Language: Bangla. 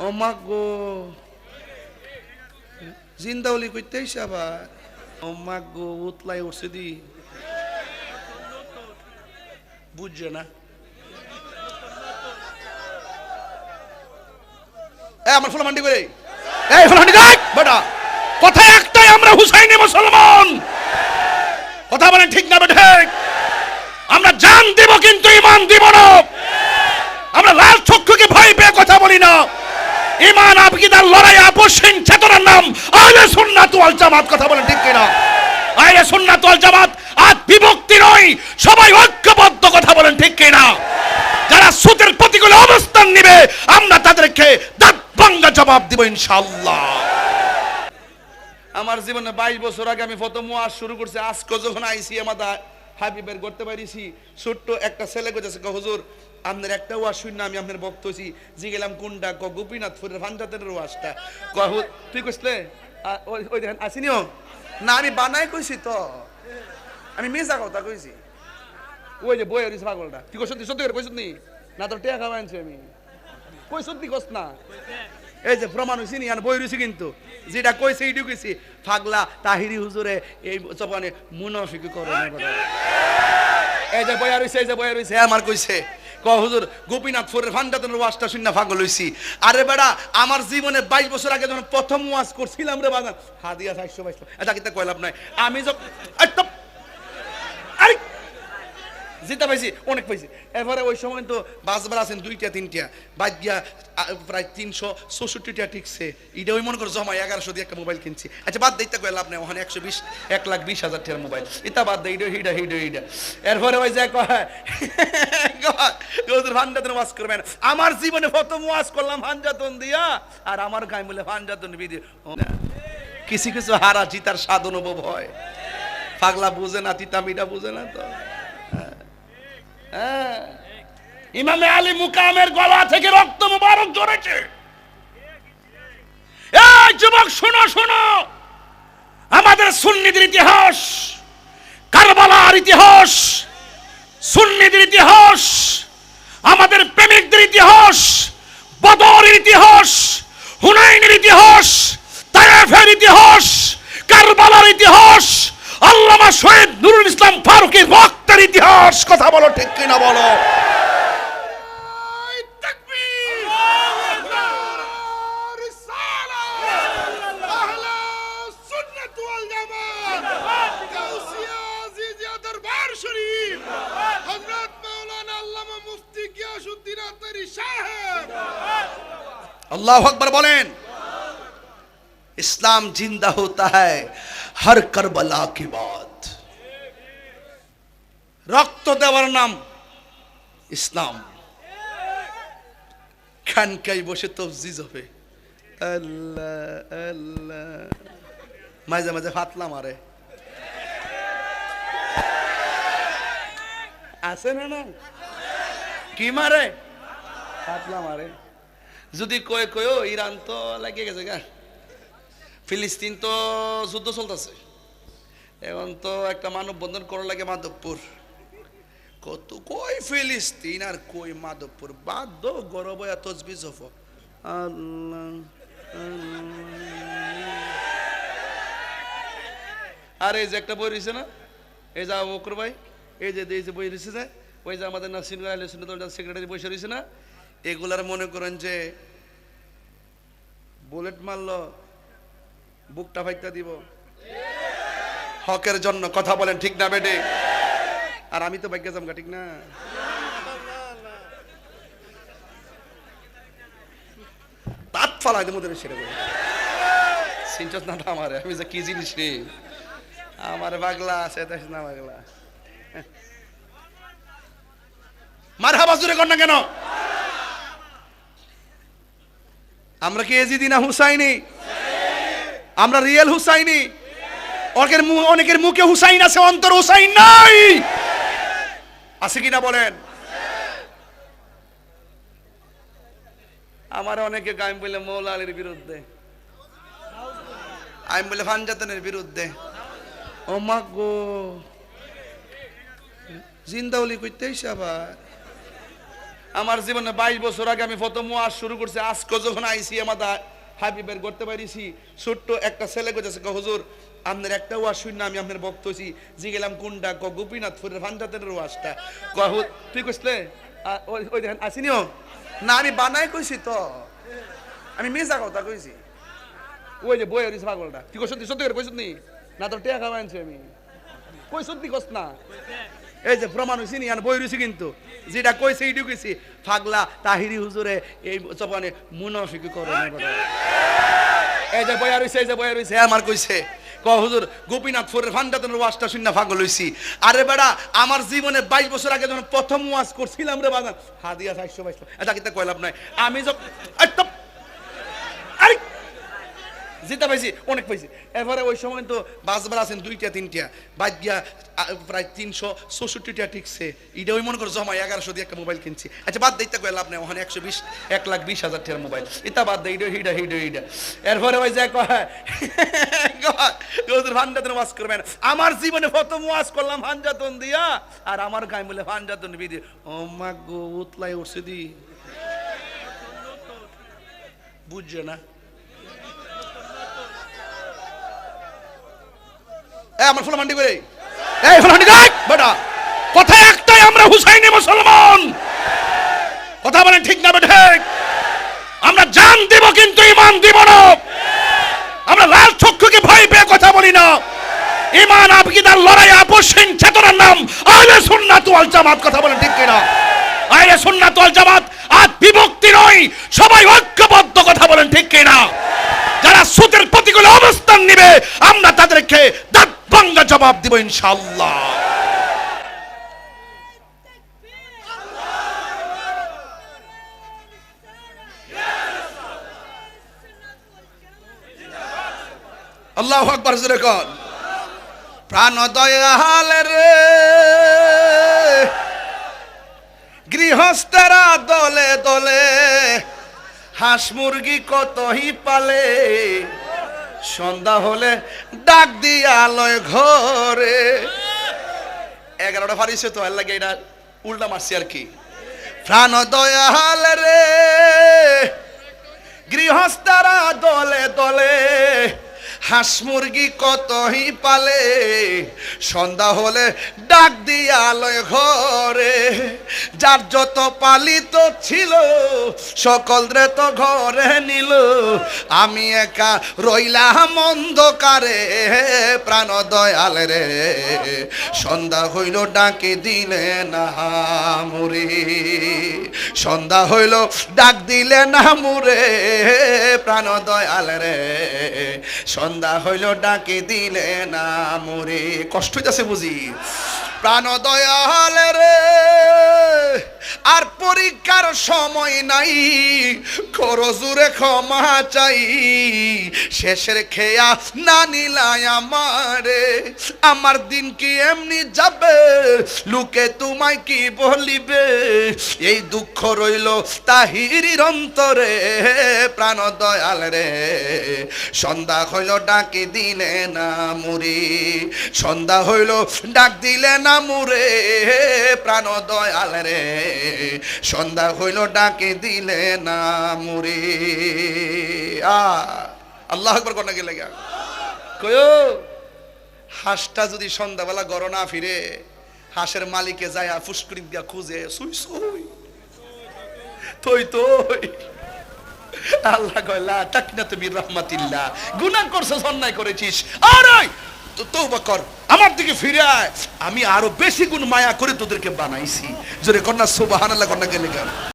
ও মা গো, জিন্দাউলি কইতেইস আবার। ও মা গো, উতলাই উঠছে দি, বুঝছে না। আমার ফুলা মান্ডি করে, এই ফুলা মান্ডি গায় বেটা, কথা একটাই, আমরা হুসাইনি মুসলমান। কথা বলেন ঠিক না বেঠে? আমরা জান দিব কিন্তু ঈমান দিব না। আমরা লাল চক্ষুকে ভয় পেয়ে কথা বলি না। ঈমান আকিদার লড়াই, আপসহীন চেতনার নাম আহলে সুন্নাত ওয়াল জামাত। কথা বলেন ঠিক কিনা? আহলে সুন্নাত ওয়াল জামাত আজ বিভক্তি নয়, সবাই ঐক্যবদ্ধ। কথা বলেন ঠিক কিনা? যারা সুদের প্রতিকূল অবস্থান নেবে আমরা তাদেরকে দাঁত ভাঙা জবাব দিব ইনশাআল্লাহ। আমার জীবনে 22 বছর আগে আমি প্রথম ওয়াজ শুরু করছি। আজকে যখন আইসি আমাদের হাবিবের করতে পারিছি, ছোট্ট একটা ছেলে কইতেছে, হুজুর আপনার একটা ওয়াজ শুন না, আমি আপনার বক্ত হইছি। জি গেলাম কোনটা? গোপীনাথপুরের ভান্ডাতের ওয়াজটা। তুই কইসলে ওই দেখেন আসিনিও না, আমি বানাই কইছি তো, আমি মিছা কথা কইছি। ওই যে বই হইছে পাগলটা। তুই কইছ সত্যি করে কইছ নি? না তোর টাকা খাওয়া আনছি আমি। কই সত্যি কইছ না? এই যে প্রমাণ হইছে নি, বই রইছি কিন্তু যেটা কইছে এইটু কইছি। পাগলা তাহিরি হুজুরে এই জবানে মুনাফিকি করে না বড়। এই যে বই রইছে, এই যে বই রইছে, আমার কইছে হুজুর গোপীনাথপুরের ভান্ডাতের ওয়াজটা শুনে পাগল হইছি। আরে বেটা, আমার জীবনে 22 বছর আগে যখন প্রথম ওয়াজ করছিলাম রে বাজান, হাদিয়া 422, এটা কিতা কইলাম নাই আমি যখন জিতা পাইছি, অনেক পাইছি। এরপরে ওই সময় তো বাসবার আছেন 2টা 3টা, বাদ দিয়া প্রায় 364টা টিকছে। এটা ওই মনে করো জমা 1100 দিয়ে একটা মোবাইল কিনছি। আচ্ছা বাদ দিতে কইলাম আপনি ওখানে 1,20,000 টাকার মোবাইল, এটা বাদ দেই, হিডা। এরপরে ওই যে ভান্ডাতন ওয়াজ করবেন। আমার জীবনে প্রথম ওয়াজ করলাম ভান্ডাতন দিয়া, আর আমার গায়ে বলে ভান্ডাতন বিধি। কিছু কিছু হারা জিতার স্বাদ অনুভব হয়। পাগলা বুঝে না, তিতা মিঠা বুঝে না তো। ইমামে আলী মুকামের গলা থেকে রক্ত মুবারক ঝরেছে। এই যুবক শোনো শোনো, আমাদের সুন্নিদের ইতিহাস, কারবালার ইতিহাস, সুন্নিদের ইতিহাস, আমাদের প্রেমিকদের ইতিহাস, বদরের ইতিহাস, হুনাইনের ইতিহাস, তায়েফের ইতিহাস, কারবালার ইতিহাস, আল্লামা শহীদ নুরুল ইসলাম ফারুকীর রক্তের ইতিহাস। কথা বলো ঠিক কিনা বলো? আল্লাহু আকবার বলেন। इस्लाम जिंदा होता है हर करबला के बाद। रक्त देवार नाम इस्लाम। खान कई बसे तफजिज হবে আল্লাহ আল্লাহ, মাঝে মাঝে ফাতলা মারে, আছে না না কি মারে? ফাতলা মারে। যদি কয় কয় ইরান তো লাগিয়ে গেছে গা, ফিলিস্তিন তো যুদ্ধ চলতেছে, এখন তো একটা মানববন্ধন করা লাগে মাধবপুর। কত কই ফিলিস্তিন আর কই মাধবপুর, বাদ গরব তসবিজ হফ আল্লাহ। আর এই যে একটা বই রয়েছে না, এই যে আবু বকর ভাই, এই যে বই রয়েছে যে, ওই যে আমাদের নাসির আহলে সুন্নাত ওয়াল জামাত সেক্রেটারি বসে রয়েছে না, এগুলার মনে করেন যে বুলেট মারলো বুকটা ফাইটা দিব হকের জন্য। কথা বলেন ঠিক না বেটে? আর আমি তো ভাগ্য জামগা, ঠিক না? তাত ফালাই দেবো সেটা বলে সিনচস না আমার, আমি যে কি জিনিস রে, আমার পাগলা আছে দেখ না পাগলা। মারহাবা জুরে কর না কেন? আমরা কি এজিদি না হুসাইনি? আমরা রিয়েল হুসাইনি। অনেকের মুখে হুসাইন আছে, অন্তর হুসাইন নাই। আছে কিনা বলেন? আমার অনেকে গাইম বলে মৌলা আলীর বিরুদ্ধে, আমি বলে ফানজাতনের বিরুদ্ধে। ও মা গো, জিন্দাউলি কইতেইস আবার। আমার জীবনে 22 বছর আগে আমি প্রথম ওয়াজ শুরু করছি, আজকে যখন আইসি আমাদের হ্যাপি বের করতে পারিছি, ছোট্ট একটা ছেলে কইতেছে হুজুর আপনার একটা ওয়াজ শুন না আমি আপনার বক্ত হইছি, জি গেলাম কোনটা গোপীনাথপুরের ভান্ডাতের ওয়াজটা তুই কইসলে ওই দেখেন আসিনিও না, আমি বানাই কইছি তো, আমি মিছা কথা কইছি, ওই যে বই হইছে পাগলটা, তুই কই সত্যি সত্যি করে কইছ নি না, তোর টাকা খাওয়াইছি আমি, কই সত্যি কস না, এই যে প্রমাণ হইছি নি, বই রইছি কিন্তু যেটা কইছে এইটু কইছি, পাগলা তাহিরি হুজুরে এই জবানে মুনাফিকি করে না বড়, এই যে বই রইছে, এই যে বই রইছে আমার কইছে হুজুর গোপীনাথপুরের ভান্ডাতের ওয়াজটা শুনে পাগল হইছি। আরে বেড়া আমার জীবনে 22 বছর আগে যখন প্রথম ওয়াজ করছিলাম রে বাজান, হাদিয়া 422 এটা কিতা কইলাম নাই আমি জিতা পাইছি, অনেক পাইছি। এরপরে ওই সময় তো বাসবার আছেন 2টা 3টা বাদ গিয়া প্রায় 364টা টিকছে, এটা ওই মনে করো জমা 1100 দিয়ে একটা মোবাইল কিনছি। আচ্ছা বাদ দিতে কইলাম আপনি ওখানে 1,20,000 টাকার মোবাইল, এটা বাদ দেই, হিডা এরপরে ওই যে ভান্ডাতন ওয়াজ করবেন, আমার জীবনে প্রথম ওয়াজ করলাম ভান্ডাতন দিয়া, আর আমার গায়ে বলে ভান্ডাতন বিধি, ও মা গো উতলাই উঠছে দি, বুঝছে না আমার ফুলা মান্ডি করে, এই ফুলা মান্ডি গায় বেটা, কথা একটাই, আমরা হুসাইনি মুসলমান, কথা বলেন ঠিক না বেটা, আমরা জান দেব কিন্তু ঈমান দিব না, আমরা লাল চক্ষুকে ভয় পেয়ে কথা বলি না, ঈমান আকীদার লড়াই আপসহীন চেতনার নাম আহলে সুন্নাত ওয়াল জামাত, কথা বলেন ঠিক কিনা, আহলে সুন্নাত ওয়াল জামাত আজ বিভক্তি নয়, সবাই ঐক্যবদ্ধ, কথা বলেন ঠিক কিনা, যারা সুতের প্রতিকূল অবস্থান নিবে আমরা তাদেরকে দাঁতভাঙ্গা জবাব দিব ইনশাআল্লাহ। আল্লাহু আকবার জোরে কোন, প্রাণ দয়াল রে গৃহস্থেরা দলে দলে, হাঁস মুরগি কতই পালে, সন্ধ্যা হলে ডাক দিয়া লয় ঘরে, 11টা ফারিছে তো লাগে, এটা উল্টা মারছি আর কি। প্রাণ দয়াল রে গৃহস্থেরা দলে দলে, হাঁস মুরগি কতই পালে, সন্ধ্যা হলে ডাক দিয়া লয় ঘরে, যার যত পালিত ছিল সকলরে তো ঘরে নিল, আমি একা রইলাম অন্ধকারে, প্রাণ দয়াল রে সন্ধ্যা হইল ডাকে দিলে না মুরে, সন্ধ্যা হইল ডাক দিলে না মুরে, প্রাণ দয়াল রে সন্ধ্যা হইল ডাকে দিলে না মোরে, কষ্ট হইতাছে বুঝি, প্রাণ দয়াল রে আর পরীক্ষার সময় নাই, করো জোরে ক্ষমা চাই, শেষের খেয়া না নিলাই আমারে, আমার দিন কি এমনি যাবে, লোকে তোমায় কি বলিবে, এই দুঃখ রইল তাহিরির অন্তরে, প্রাণ দয়াল রে সন্ধ্যা হইল ডাকে দিলে না মুরে, সন্ধ্যা হইল ডাক দিলে না মুরে, প্রাণ দয়াল রে সন্ধ্যা হইল ডাকে দিলে না মুরে। আল্লাহু আকবার কোন গেলে কয়ো, হাঁসটা যদি সন্ধ্যাবেলা ঘরে না ফিরে, হাঁসের মালিকে যায় ফুসকুড়ি দিয়া খুঁজে, সুই সুই তুই তুই, আল্লাহ কইলা তাকনা তুমি রহমাতিল্লাহ, গুনাহ করছিস, অন্যায় করেছিস, আরে তো তওবা কর, আমার দিকে ফিরে আয়, আমি আরো বেশি গুণ মায়া করে তোদেরকে বানাইছি, জোরে কন্যা সুবহানাল্লাহ কন্যা গেলে